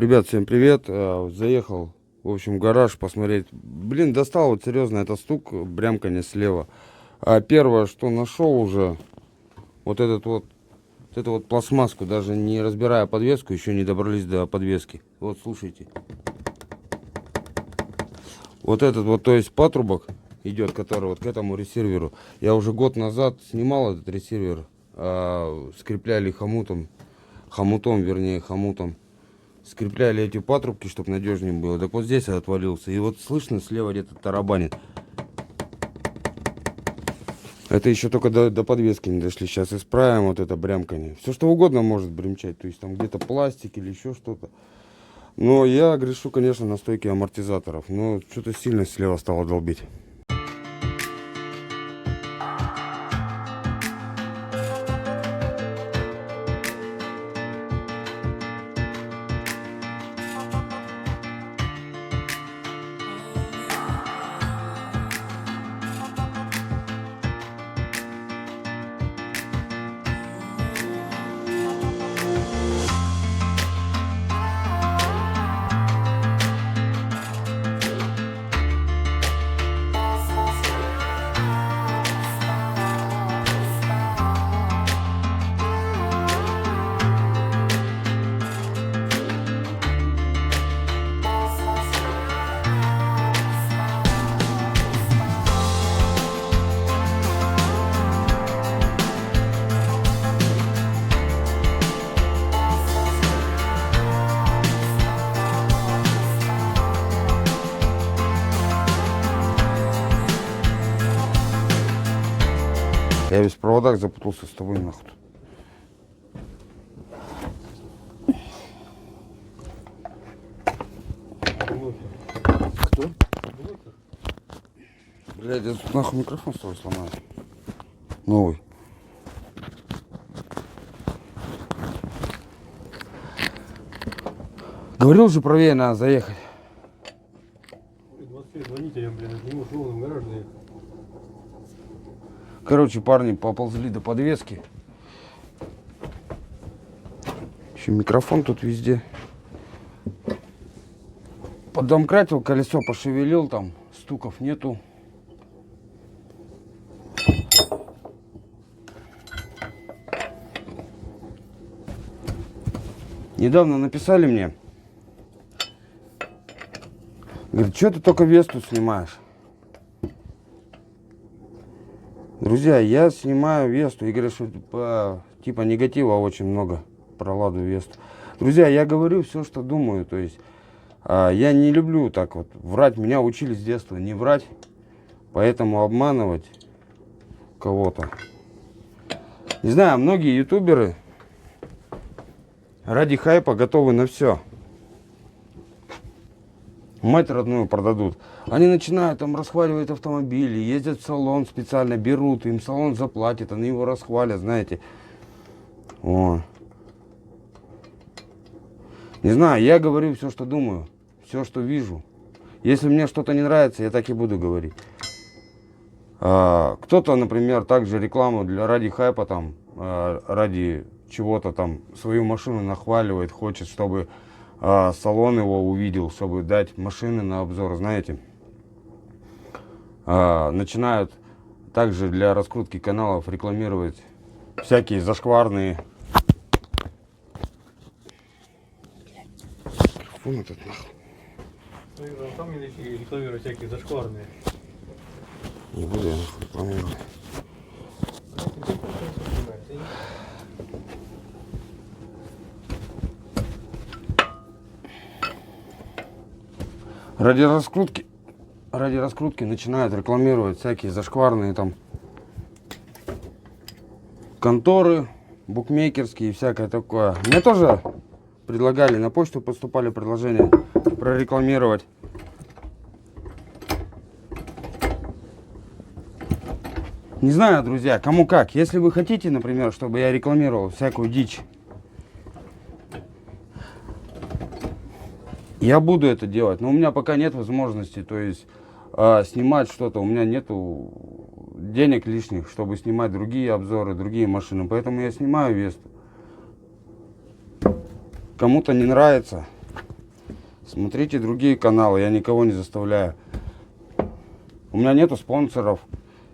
Ребят, всем привет. Заехал, в общем, в гараж посмотреть. Блин, достал вот серьезно, это стук, брямканье слева. Первое, что нашел уже, вот эту вот пластмасску, даже не разбирая подвеску, еще не добрались до подвески. Вот, слушайте. Вот этот вот, то есть патрубок идет, который вот к этому ресиверу. Я уже год назад снимал этот ресивер, скрепляли хомутом. Скрепляли эти патрубки, чтобы надежнее было. Так вот здесь отвалился. И вот слышно, слева где-то тарабанит. Это еще только до подвески не дошли. Сейчас исправим вот это брямканье. Все что угодно может бремчать. То есть там где-то пластик или еще что-то. Но я грешу, конечно, на стойке амортизаторов. Но что-то сильно слева стало долбить. Я весь в проводах запутался с тобой нахуй. Кто? Блядь, я тут нахуй микрофон с тобой сломаю. Новый. Говорил же, правее надо заехать. 25 звоните, я, блин, не ушел в гараж заехать. Короче, парни поползли до подвески. Еще микрофон тут везде. Подомкратил, колесо пошевелил, там стуков нету. Недавно написали мне. Говорит, что ты только Весту снимаешь? Друзья, я снимаю Весту и говорю, что типа негатива очень много про Ладу Весту. Друзья, я говорю все, что думаю. То есть я не люблю так вот врать. Меня учили с детства не врать. Поэтому обманывать кого-то. Не знаю, многие ютуберы ради хайпа готовы на все. Мать родную продадут. Они начинают там расхваливать автомобили, ездят в салон специально, берут, им салон заплатит, они его расхвалят, знаете. О. Не знаю, я говорю все, что думаю, все, что вижу. Если мне что-то не нравится, я так и буду говорить. Кто-то, например, также рекламу ради хайпа, там, ради чего-то там, свою машину нахваливает, хочет, чтобы салон его увидел, чтобы дать машины на обзор, знаете. Начинают также для раскрутки каналов рекламировать всякие зашкварные. Микрофон этот нахуй. Там рекламируют всякие зашкварные. Не буду я нахуй рекламировать. Ради раскрутки начинают рекламировать всякие зашкварные там конторы, букмекерские и всякое такое. Мне тоже предлагали, на почту поступали предложения прорекламировать. Не знаю, друзья, кому как. Если вы хотите, например, чтобы я рекламировал всякую дичь, я буду это делать, но у меня пока нет возможности, то есть снимать что-то. У меня нету денег лишних, чтобы снимать другие обзоры, другие машины. Поэтому я снимаю Весту. Кому-то не нравится, Смотрите другие каналы, я никого не заставляю. У меня нету спонсоров.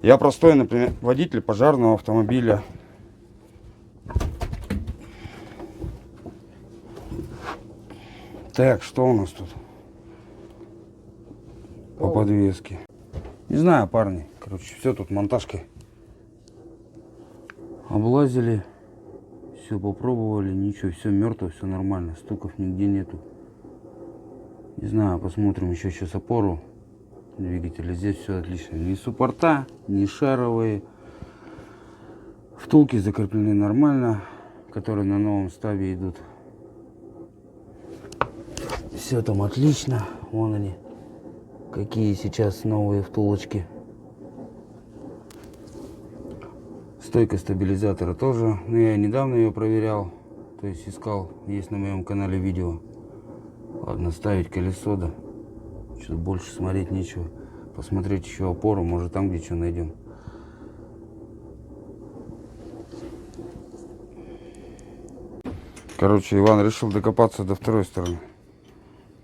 Я простой, например, водитель пожарного автомобиля. Так, что у нас тут по подвеске? Не знаю, парни. Короче, все тут монтажкой. Облазили. Все попробовали. Ничего, все мертво, все нормально. Стуков нигде нету. Не знаю, посмотрим еще сейчас опору двигателя. Здесь все отлично. Ни суппорта, ни шаровые. Втулки закреплены нормально, которые на новом стабе идут. Все там отлично. Вон они. Какие сейчас новые втулочки. Стойка стабилизатора тоже. Но я недавно ее проверял. То есть искал. Есть на моем канале видео. Ладно, ставить колесо, да. Что-то больше смотреть нечего. Посмотреть еще опору. Может там где что найдем. Короче, Иван решил докопаться до второй стороны.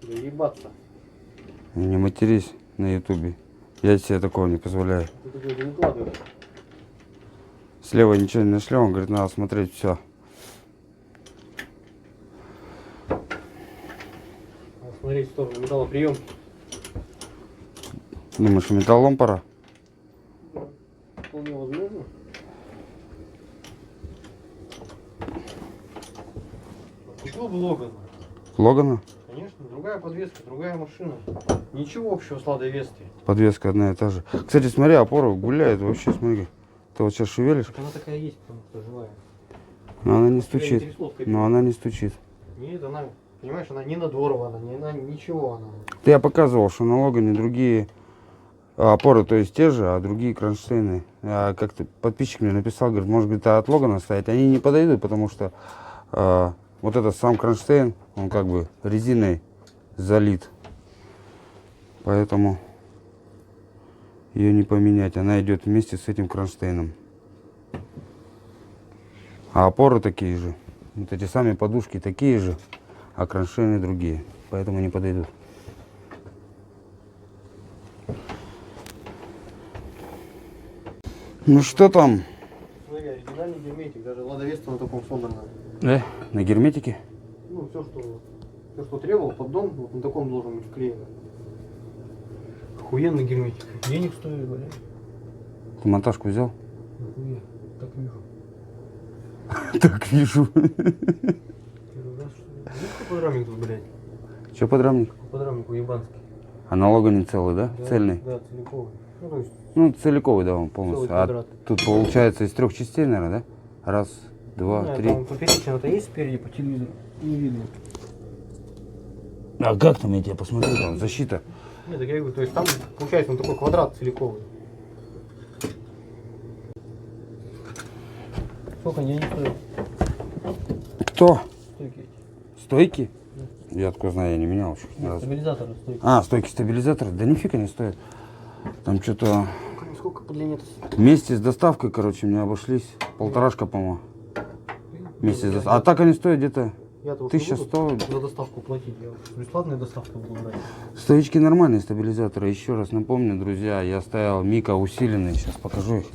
Да ебаться. Не матерись на ютубе. Я себе такого не позволяю. Ты такой не выкладываешь. Слева ничего не нашли, он говорит, надо смотреть все. Смотреть в сторону металлоприем. Думаешь, металлом пора? Вполне возможно. Купил бы Логана. Логана? Конечно, другая подвеска, другая машина. Ничего общего с Ладой Вестой. Подвеска одна и та же. Кстати, смотри, опора гуляет вообще, смотри. Ты вот сейчас шевелишь, Так она такая есть, потому что живая. но она не Я стучит. трясло в кабине. Но она не стучит. Нет, она, понимаешь, она не надорвана, не, она ничего она. Я показывал, что на Логане другие опоры, то есть те же, а другие кронштейны. А как-то подписчик мне написал, говорит, может, говорит, от Логана ставить. Они не подойдут, потому что вот этот сам кронштейн, он как бы резиной залит. Поэтому ее не поменять. Она идет вместе с этим кронштейном. А опоры такие же. Вот эти сами подушки такие же, а кронштейны другие. Поэтому не подойдут. Ну что там? Смотри, оригинальный герметик, даже Лада Веста на таком собрана. На герметике? Ну, все, что требовал, поддон, вот на таком должен быть вклеен. Охуенный герметик. Денег стоит, блядь. Ты монтажку взял? Нахуя? Так вижу. Так вижу. Первый раз, что ли? Ну, подрамник тут, блядь. Че подрамник? Подрамник уебанский. А на Логане целый, да? Да, Цельный? Да, целиковый. Ну, то есть, Ну, целиковый, да, он полностью. целый квадрат. А тут получается из 3 частей, наверное, да? Раз, два, не знаю, три. там поперечина-то есть спереди по телевизору? Не видно. А как там, я тебе посмотрю, там защита. Нет, так я говорю, то есть там получается он такой квадрат целиковый. Сколько они стоят? Кто? Стойки эти. Стойки? Я откуда знаю, я не менял еще. ни Нет, разу. стабилизаторы стойки. А, стойки стабилизатора? Да нифига не стоит. Там что-то Сколько по длине-то? вместе с доставкой, короче, мне обошлись. Полторашка, по-моему. Вместе с доставкой. А так они стоят где-то Я-то уж 1100. не буду за доставку платить. Я уж бесплатную доставку буду брать. Стоечки нормальные, стабилизаторы. Еще раз напомню, друзья, я ставил Мика усиленные. Сейчас покажу их.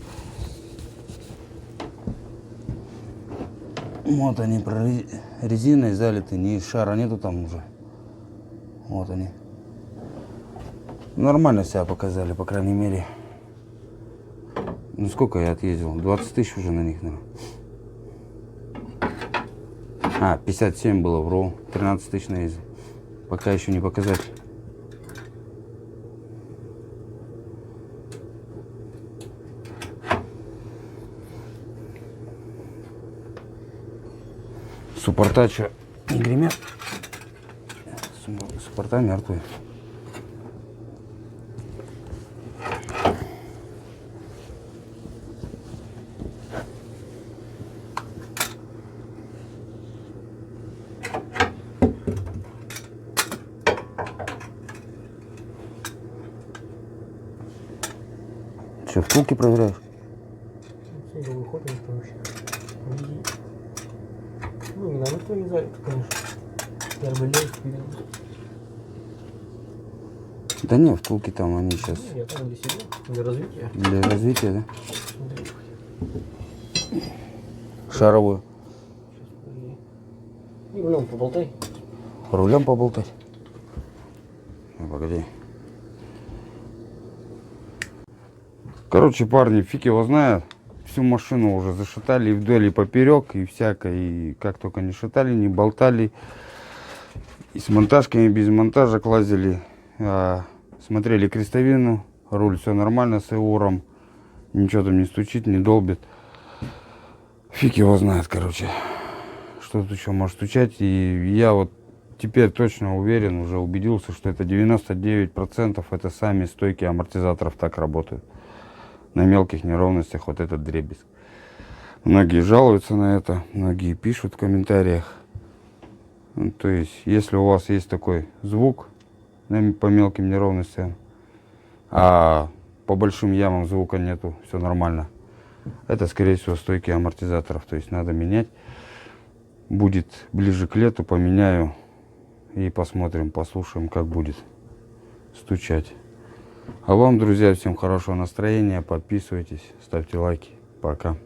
Вот они резиной залиты, ни шара нету там уже. Вот они. Нормально себя показали, по крайней мере. Ну сколько я отъездил? 20 тысяч уже на них, наверное. А, 57 было, вру. 13 тысяч наездил. Пока еще не показатель. Суппорта что, не гремят? Суппорта мертвые. Что, втулки проверяешь? Все, выходим вообще. Ну, не надо, никто не залит, конечно. Я бы лез, Да не, втулки там они сейчас Я там для себя, для развития. для развития, да? Смотри. Шаровую. И рулем поболтай. Рулем поболтать. Ну, погоди. Короче, парни, фиг его знает. Всю машину уже зашатали и вдоль, и поперек, и всякое. И как только не шатали, не болтали. И с монтажками, и без монтажек лазили. Смотрели крестовину. Руль все нормально с эуром. Ничего там не стучит, не долбит. Фиг его знает, короче. Что тут еще может стучать. И я вот теперь точно уверен, уже убедился, что это 99% это сами стойки амортизаторов так работают. На мелких неровностях вот этот дребезг. Многие жалуются на это, многие пишут в комментариях. Ну, то есть, если у вас есть такой звук по мелким неровностям, а по большим ямам звука нету, все нормально, это, скорее всего, стойки амортизаторов. То есть, надо менять. Будет ближе к лету, поменяю и посмотрим, послушаем, как будет стучать. А вам, друзья, всем хорошего настроения, подписывайтесь, ставьте лайки. Пока.